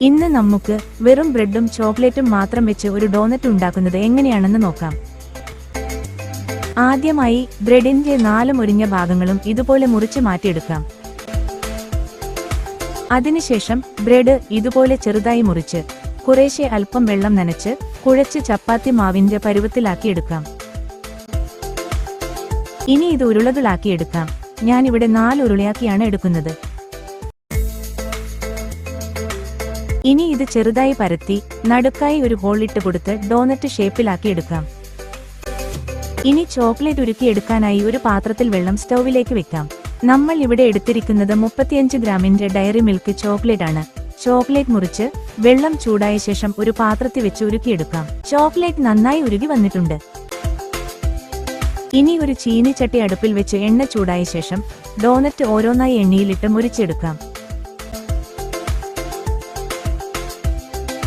ഇന്ന് നമുക്ക് വെറും ബ്രെഡും ചോക്ലേറ്റും മാത്രം വെച്ച് ഒരു ഡോനറ്റ് ഉണ്ടാക്കുന്നത് എങ്ങനെയാണെന്ന് നോക്കാം. ആദ്യമായി ബ്രെഡിന്റെ 4 മുരിഞ്ഞ ഭാഗങ്ങളും ഇതുപോലെ മുറിച്ച് മാറ്റിയെടുക്കാം. അതിനുശേഷം ബ്രെഡ് ഇതുപോലെ ചെറുതായി മുറിച്ച് കുറേശ്ശെ അല്പം വെള്ളം നനച്ച് കുഴച്ച് ചപ്പാത്തി മാവിന്റെ പരുവത്തിലാക്കിയെടുക്കാം. ഇനി ഇത് ഉരുളകളാക്കിയെടുക്കാം. ഞാനിവിടെ 4 ഉരുളയാക്കിയാണ് എടുക്കുന്നത്. ഇനി ഇത് ചെറുതായി പരത്തി നടുക്കായി ഒരു ഹോൾ ഇട്ട് കൊടുത്ത് ഡോനറ്റ് ഷേപ്പിലാക്കി എടുക്കാം. ഇനി ചോക്ലേറ്റ് ഉരുക്കിയെടുക്കാനായി ഒരു പാത്രത്തിൽ വെള്ളം സ്റ്റൗവിലേക്ക് വെക്കാം. നമ്മൾ ഇവിടെ എടുത്തിരിക്കുന്നത് 35 ഗ്രാമിന്റെ ഡയറി മിൽക്ക് ചോക്ലേറ്റ് ആണ്. ചോക്ലേറ്റ് മുറിച്ച് വെള്ളം ചൂടായ ശേഷം ഒരു പാത്രത്തിൽ വെച്ച് ഉരുക്കിയെടുക്കാം. ചോക്ലേറ്റ് നന്നായി ഉരുകി വന്നിട്ടുണ്ട്. ഇനി ഒരു ചീനിച്ചട്ടി അടുപ്പിൽ വെച്ച് എണ്ണ ചൂടായ ശേഷം ഡോനറ്റ് ഓരോന്നായി എണ്ണയിലിട്ട് മുറിച്ചെടുക്കാം.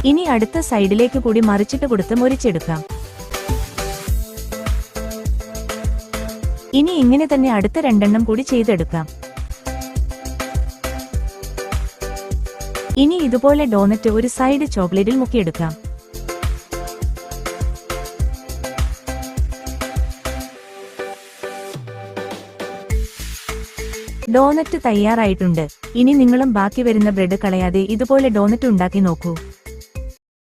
ഇനി അടുത്ത സൈഡിലേക്ക് കൂടി മറിച്ചിട്ട് കൊടുത്ത് മുറിച്ചെടുക്കാം. ഇനി ഇങ്ങനെ തന്നെ അടുത്ത 2 എണ്ണം കൂടി ചെയ്തെടുക്കാം. ഇനി ഇതുപോലെ ഡോനറ്റ് ഒരു സൈഡ് ചോക്ലേറ്റിൽ മുക്കിയെടുക്കാം. ഡോനറ്റ് തയ്യാറായിട്ടുണ്ട്. ഇനി നിങ്ങളും ബാക്കി വരുന്ന ബ്രെഡ് കളയാതെ ഇതുപോലെ ഡോനറ്റ് ഉണ്ടാക്കി നോക്കൂ.